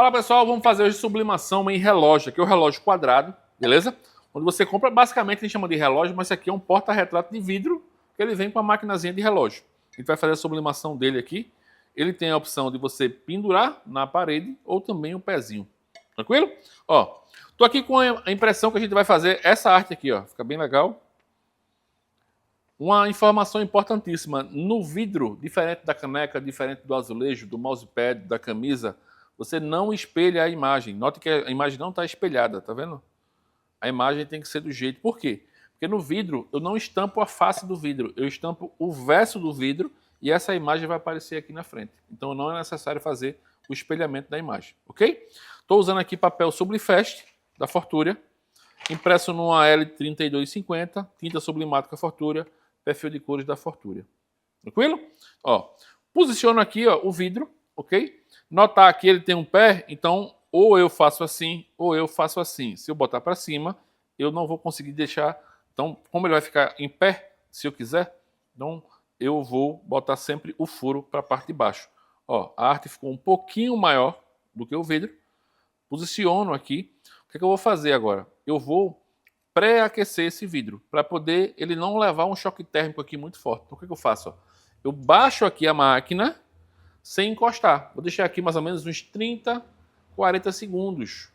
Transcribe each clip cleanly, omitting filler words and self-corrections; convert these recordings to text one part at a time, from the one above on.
Fala pessoal, vamos fazer hoje sublimação em relógio. Aqui é o relógio quadrado, beleza? Quando você compra, basicamente a gente chama de relógio, mas esse aqui é um porta-retrato de vidro que ele vem com a maquinazinha de relógio. A gente vai fazer a sublimação dele aqui. Ele tem a opção de você pendurar na parede ou também o pezinho. Tranquilo? Ó, tô aqui com a impressão que a gente vai fazer essa arte aqui, ó. Fica bem legal. Uma informação importantíssima. No vidro, diferente da caneca, diferente do azulejo, do mousepad, da camisa, você não espelha a imagem. Note que a imagem não está espelhada, tá vendo? A imagem tem que ser do jeito. Por quê? Porque no vidro, eu não estampo a face do vidro, eu estampo o verso do vidro e essa imagem vai aparecer aqui na frente. Então não é necessário fazer o espelhamento da imagem, ok? Estou usando aqui papel Sublifast, da Fortúria, impresso numa L3250, tinta sublimática Fortúria, perfil de cores da Fortúria. Tranquilo? Ó, posiciono aqui ó, o vidro, ok? Notar que ele tem um pé, então ou eu faço assim, ou eu faço assim. Se eu botar para cima, eu não vou conseguir deixar. Então, como ele vai ficar em pé, se eu quiser, então eu vou botar sempre o furo para a parte de baixo. Ó, a arte ficou um pouquinho maior do que o vidro. Posiciono aqui. O que é que eu vou fazer agora? Eu vou pré-aquecer esse vidro, para poder ele não levar um choque térmico aqui muito forte. Então, o que é que eu faço? Ó? Eu baixo aqui a máquina sem encostar. Vou deixar aqui mais ou menos uns 30, 40 segundos.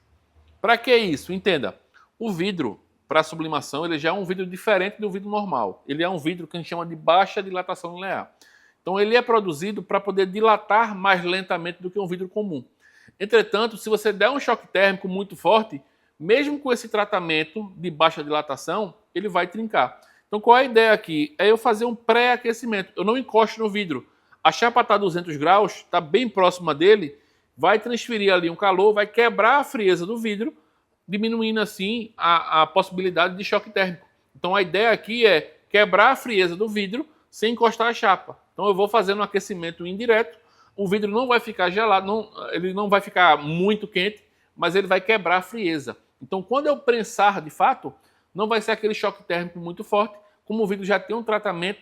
Para que isso? Entenda, o vidro para sublimação ele já é um vidro diferente do vidro normal. Ele é um vidro que a gente chama de baixa dilatação linear. Então ele é produzido para poder dilatar mais lentamente do que um vidro comum. Entretanto, se você der um choque térmico muito forte, mesmo com esse tratamento de baixa dilatação, ele vai trincar. Então qual é a ideia aqui? É eu fazer um pré-aquecimento. Eu não encosto no vidro. A chapa está a 200 graus, está bem próxima dele, vai transferir ali um calor, vai quebrar a frieza do vidro, diminuindo assim a possibilidade de choque térmico. Então a ideia aqui é quebrar a frieza do vidro sem encostar a chapa. Então eu vou fazendo um aquecimento indireto, o vidro não vai ficar gelado, ele não vai ficar muito quente, mas ele vai quebrar a frieza. Então quando eu prensar de fato, não vai ser aquele choque térmico muito forte, como o vidro já tem um tratamento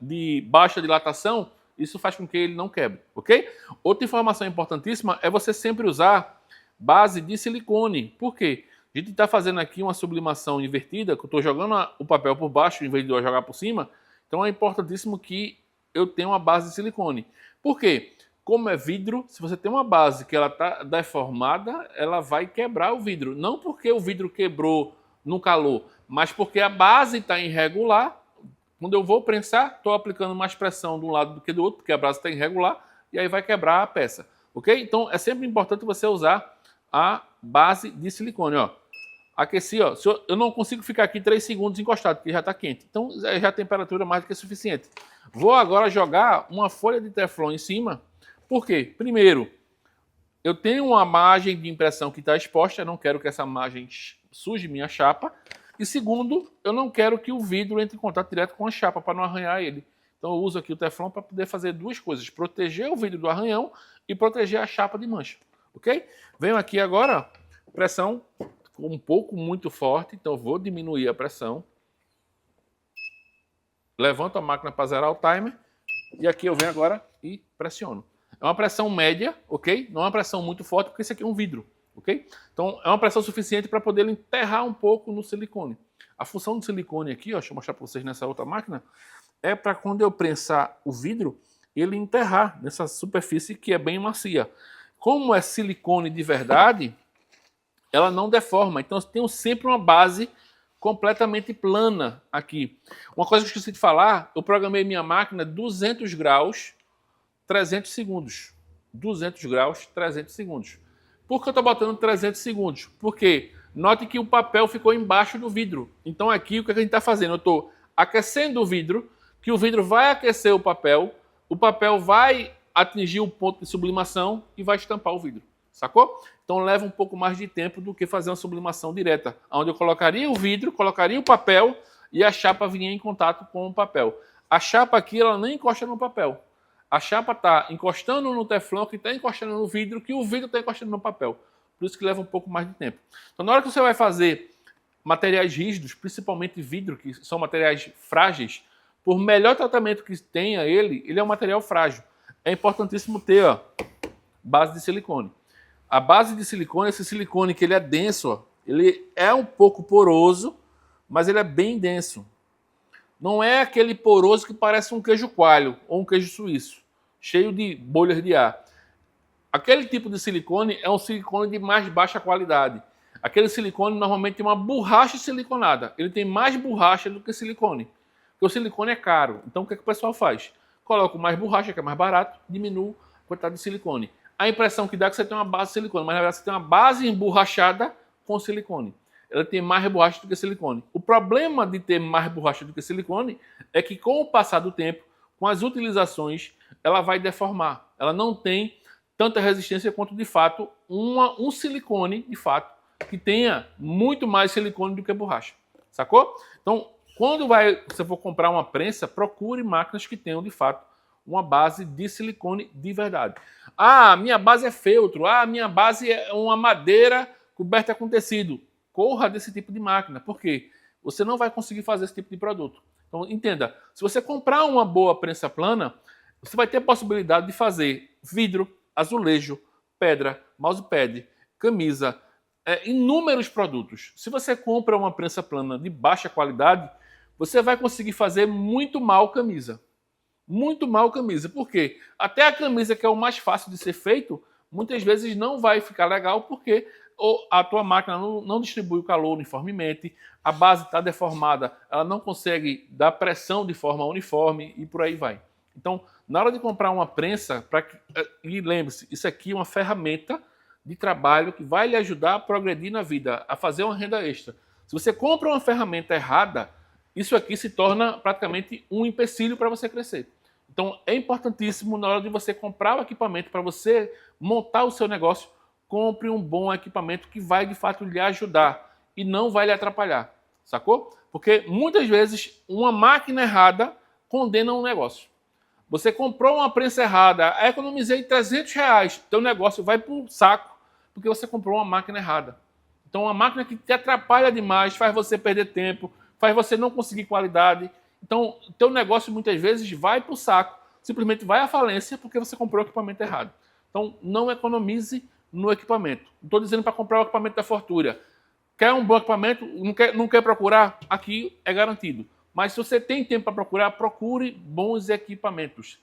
de baixa dilatação, isso faz com que ele não quebre, ok? Outra informação importantíssima é você sempre usar base de silicone. Por quê? A gente está fazendo aqui uma sublimação invertida, que eu estou jogando o papel por baixo em vez de eu jogar por cima, então é importantíssimo que eu tenha uma base de silicone. Por quê? Como é vidro, se você tem uma base que ela está deformada, ela vai quebrar o vidro. Não porque o vidro quebrou no calor, mas porque a base está irregular. Quando eu vou prensar, estou aplicando mais pressão de um lado do que do outro, porque a base está irregular, e aí vai quebrar a peça. Ok? Então é sempre importante você usar a base de silicone. Ó. Aqueci, ó. Eu não consigo ficar aqui 3 segundos encostado, porque já está quente. Então já a temperatura mais do que suficiente. Vou agora jogar uma folha de teflon em cima. Por quê? Primeiro, eu tenho uma margem de impressão que está exposta, eu não quero que essa margem suje minha chapa. E segundo, eu não quero que o vidro entre em contato direto com a chapa para não arranhar ele. Então eu uso aqui o teflon para poder fazer duas coisas, proteger o vidro do arranhão e proteger a chapa de mancha, ok? Venho aqui agora, pressão um pouco muito forte, então eu vou diminuir a pressão. Levanto a máquina para zerar o timer e aqui eu venho agora e pressiono. É uma pressão média, ok? Não é uma pressão muito forte, porque esse aqui é um vidro. Ok? Então é uma pressão suficiente para poder enterrar um pouco no silicone. A função do silicone aqui, ó, deixa eu mostrar para vocês nessa outra máquina, é para quando eu prensar o vidro, ele enterrar nessa superfície que é bem macia. Como é silicone de verdade, ela não deforma. Então eu tenho sempre uma base completamente plana aqui. Uma coisa que eu esqueci de falar, eu programei minha máquina 200 graus, 300 segundos. 200 graus, 300 segundos. Por que eu estou botando 300 segundos? Porque note que o papel ficou embaixo do vidro. Então aqui o que a gente está fazendo? Eu estou aquecendo o vidro, que o vidro vai aquecer o papel vai atingir o ponto de sublimação e vai estampar o vidro. Sacou? Então leva um pouco mais de tempo do que fazer uma sublimação direta, onde eu colocaria o vidro, colocaria o papel e a chapa vinha em contato com o papel. A chapa aqui ela nem encosta no papel. A chapa está encostando no teflon, que está encostando no vidro, que o vidro está encostando no papel. Por isso que leva um pouco mais de tempo. Então, na hora que você vai fazer materiais rígidos, principalmente vidro, que são materiais frágeis, por melhor tratamento que tenha ele é um material frágil. É importantíssimo ter base de silicone. A base de silicone, esse silicone que ele é denso, ó, ele é um pouco poroso, mas ele é bem denso. Não é aquele poroso que parece um queijo coalho ou um queijo suíço, cheio de bolhas de ar. Aquele tipo de silicone é um silicone de mais baixa qualidade. Aquele silicone normalmente tem uma borracha siliconada. Ele tem mais borracha do que silicone. Porque o silicone é caro. Então o que o pessoal faz? Coloca mais borracha, que é mais barato, diminui a quantidade de silicone. A impressão que dá é que você tem uma base de silicone, mas na verdade você tem uma base emborrachada com silicone. Ela tem mais borracha do que silicone. O problema de ter mais borracha do que silicone é que com o passar do tempo, com as utilizações, ela vai deformar. Ela não tem tanta resistência quanto de fato um silicone, de fato, que tenha muito mais silicone do que borracha. Sacou? Então, quando você for comprar uma prensa, procure máquinas que tenham de fato uma base de silicone de verdade. Ah, minha base é feltro. Ah, minha base é uma madeira coberta com tecido. Corra desse tipo de máquina. Por quê? Você não vai conseguir fazer esse tipo de produto. Então, entenda, se você comprar uma boa prensa plana, você vai ter a possibilidade de fazer vidro, azulejo, pedra, mousepad, camisa, inúmeros produtos. Se você compra uma prensa plana de baixa qualidade, você vai conseguir fazer muito mal camisa. Muito mal camisa. Por quê? Até a camisa que é o mais fácil de ser feito, muitas vezes não vai ficar legal porque a tua máquina não distribui o calor uniformemente, a base está deformada, ela não consegue dar pressão de forma uniforme e por aí vai. Então, na hora de comprar uma prensa, e lembre-se, isso aqui é uma ferramenta de trabalho que vai lhe ajudar a progredir na vida, a fazer uma renda extra. Se você compra uma ferramenta errada, isso aqui se torna praticamente um empecilho para você crescer. Então, é importantíssimo na hora de você comprar o equipamento para você montar o seu negócio, compre um bom equipamento que vai de fato lhe ajudar e não vai lhe atrapalhar, sacou? Porque muitas vezes uma máquina errada condena um negócio. Você comprou uma prensa errada, economizei R$300, teu negócio vai para o saco porque você comprou uma máquina errada. Então, uma máquina que te atrapalha demais, faz você perder tempo, faz você não conseguir qualidade. Então, teu negócio muitas vezes vai para o saco, simplesmente vai à falência porque você comprou o equipamento errado. Então, não economize no equipamento. Não estou dizendo para comprar o equipamento da fortuna. Quer um bom equipamento? Não quer procurar? Aqui é garantido. Mas se você tem tempo para procurar, procure bons equipamentos.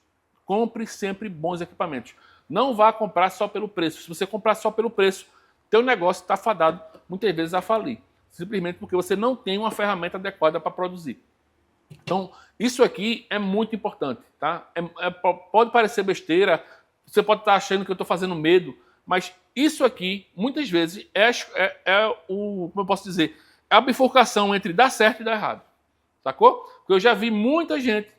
Compre sempre bons equipamentos. Não vá comprar só pelo preço. Se você comprar só pelo preço, teu negócio está fadado muitas vezes a falir. Simplesmente porque você não tem uma ferramenta adequada para produzir. Então, isso aqui é muito importante, tá? Pode parecer besteira, você pode estar achando que eu estou fazendo medo, mas isso aqui, muitas vezes, como eu posso dizer, é a bifurcação entre dar certo e dar errado. Sacou? Porque eu já vi muita gente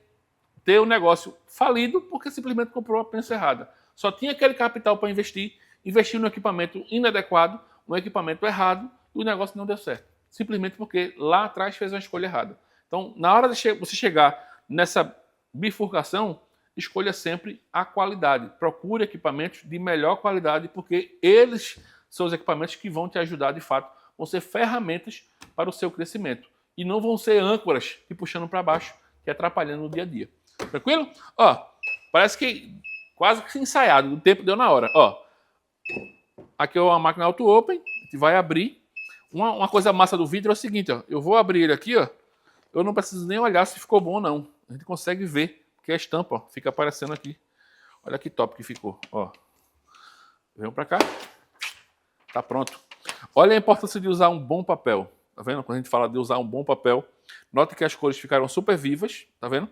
ter um negócio falido porque simplesmente comprou a prensa errada. Só tinha aquele capital para investir, investiu no equipamento inadequado, no equipamento errado, e o negócio não deu certo. Simplesmente porque lá atrás fez uma escolha errada. Então, na hora de você chegar nessa bifurcação, escolha sempre a qualidade. Procure equipamentos de melhor qualidade, porque eles são os equipamentos que vão te ajudar de fato, vão ser ferramentas para o seu crescimento. E não vão ser âncoras te puxando para baixo, te atrapalhando no dia a dia. Tranquilo? Ó, parece que quase que ensaiado, o tempo deu na hora. Ó, aqui é uma máquina auto-open, a gente vai abrir. Uma coisa massa do vidro é o seguinte, ó, eu vou abrir ele aqui, ó, eu não preciso nem olhar se ficou bom ou não. A gente consegue ver, porque a estampa ó, fica aparecendo aqui. Olha que top que ficou. Ó. Vem para cá. Tá pronto. Olha a importância de usar um bom papel. Tá vendo? Quando a gente fala de usar um bom papel, note que as cores ficaram super vivas. Tá vendo?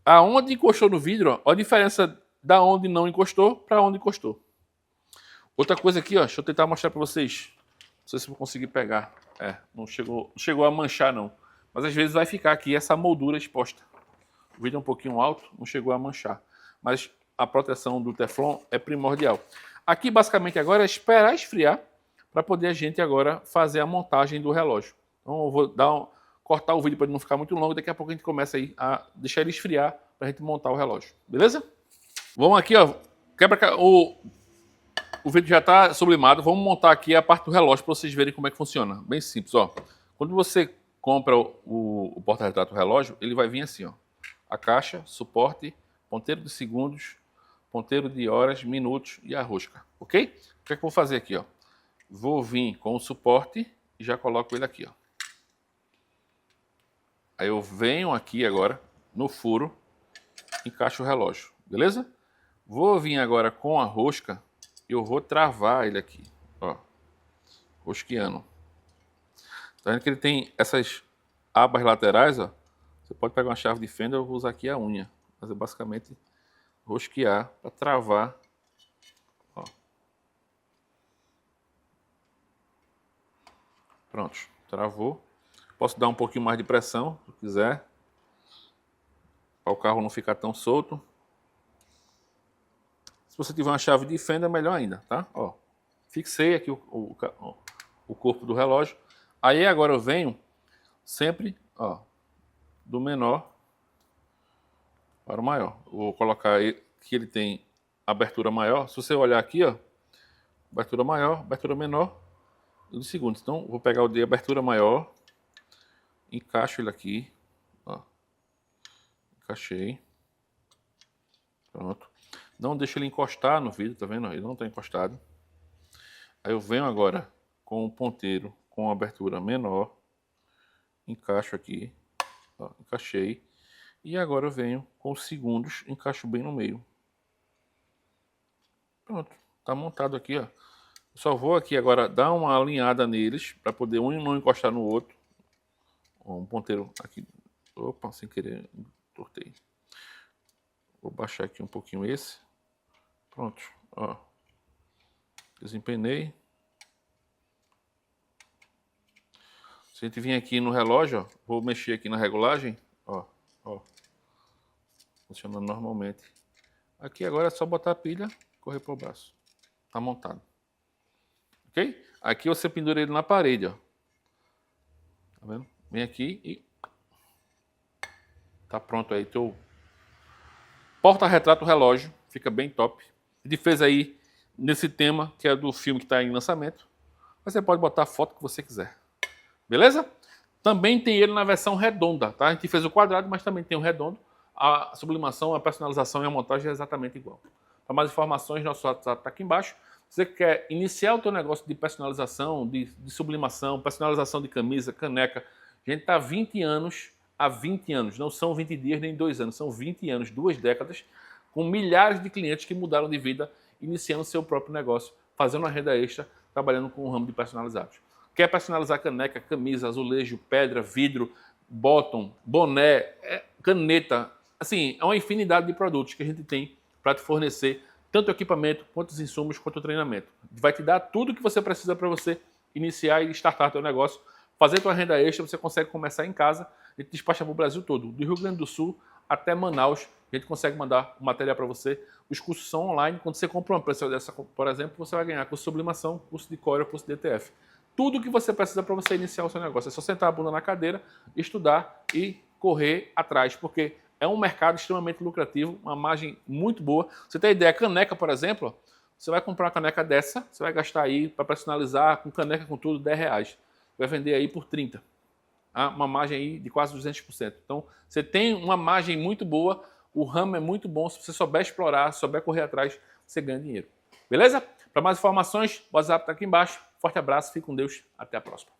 Aonde encostou no vidro, ó, a diferença da onde não encostou para onde encostou. Outra coisa aqui, ó, deixa eu tentar mostrar para vocês. Não sei se vou conseguir pegar. Não chegou a manchar não. Mas às vezes vai ficar aqui essa moldura exposta. O vidro é um pouquinho alto, não chegou a manchar. Mas a proteção do Teflon é primordial. Aqui basicamente agora é esperar esfriar para poder a gente agora fazer a montagem do relógio. Então eu vou cortar o vídeo para ele não ficar muito longo. Daqui a pouco a gente começa aí a deixar ele esfriar para a gente montar o relógio. Beleza? Vamos aqui, ó. O vídeo já está sublimado. Vamos montar aqui a parte do relógio para vocês verem como é que funciona. Bem simples, ó. Quando você compra o porta-retrato relógio, ele vai vir assim, ó. A caixa, suporte, ponteiro de segundos, ponteiro de horas, minutos e a rosca, ok? O que é que eu vou fazer aqui, ó? Vou vir com o suporte e já coloco ele aqui, ó. Aí eu venho aqui agora no furo, encaixo o relógio, beleza? Vou vir agora com a rosca e eu vou travar ele aqui, ó, rosqueando. Tá vendo que ele tem essas abas laterais, ó? Você pode pegar uma chave de fenda, eu vou usar aqui a unha. Mas é basicamente rosquear para travar, ó. Pronto, travou. Posso dar um pouquinho mais de pressão, se quiser, para o carro não ficar tão solto. Se você tiver uma chave de fenda, melhor ainda, tá? Ó, fixei aqui o corpo do relógio. Aí agora eu venho sempre, ó, do menor para o maior. Vou colocar aí que ele tem abertura maior. Se você olhar aqui, ó, abertura maior, abertura menor e de segundos. Então, vou pegar o de abertura maior, encaixo ele aqui, ó. Encaixei. Pronto. Não deixo ele encostar no vidro, tá vendo? Ele não está encostado. Aí eu venho agora com o ponteiro com abertura menor, encaixo aqui, ó, encaixei. E agora eu venho com os segundos, encaixo bem no meio. Pronto, tá montado aqui, ó. Só vou aqui agora dar uma alinhada neles para poder um não encostar no outro. Ó, um ponteiro aqui. Opa, sem querer, tortei. Vou baixar aqui um pouquinho esse. Pronto, ó. Desempenei. Se a gente vir aqui no relógio, ó, vou mexer aqui na regulagem, ó, ó. Funcionando normalmente. Aqui agora é só botar a pilha, correr pro braço. Tá montado. Ok? Aqui você pendura ele na parede, ó. Tá vendo? Vem aqui e tá pronto aí teu porta-retrato relógio. Fica bem top. Ele fez aí nesse tema que é do filme que está em lançamento. Mas você pode botar a foto que você quiser. Beleza? Também tem ele na versão redonda, tá? A gente fez o quadrado, mas também tem o redondo. A sublimação, a personalização e a montagem é exatamente igual. Para mais informações, nosso WhatsApp está aqui embaixo. Se você quer iniciar o teu negócio de personalização, de sublimação, personalização de camisa, caneca, a gente está há 20 anos, não são 20 dias nem 2 anos, são 20 anos, 2 décadas, com milhares de clientes que mudaram de vida, iniciando seu próprio negócio, fazendo uma renda extra, trabalhando com o ramo de personalizados. Quer personalizar caneca, camisa, azulejo, pedra, vidro, bottom, boné, caneta, assim, é uma infinidade de produtos que a gente tem para te fornecer tanto o equipamento, quanto os insumos, quanto o treinamento. Vai te dar tudo o que você precisa para você iniciar e startar teu negócio, fazer tua renda extra, você consegue começar em casa e te despacha para o Brasil todo, do Rio Grande do Sul até Manaus, a gente consegue mandar o material para você. Os cursos são online, quando você compra uma impressora dessa, por exemplo, você vai ganhar curso de sublimação, curso de Corel, curso de ETF. Tudo o que você precisa para você iniciar o seu negócio. É só sentar a bunda na cadeira, estudar e correr atrás, porque é um mercado extremamente lucrativo, uma margem muito boa. Você tem ideia, caneca, por exemplo, você vai comprar uma caneca dessa, você vai gastar aí para personalizar, com caneca, com tudo, R$10. Vai vender aí por 30. Uma margem aí de quase 200%. Então, você tem uma margem muito boa, o ramo é muito bom, se você souber explorar, souber correr atrás, você ganha dinheiro. Beleza? Para mais informações, o WhatsApp está aqui embaixo. Forte abraço, fique com Deus, até a próxima.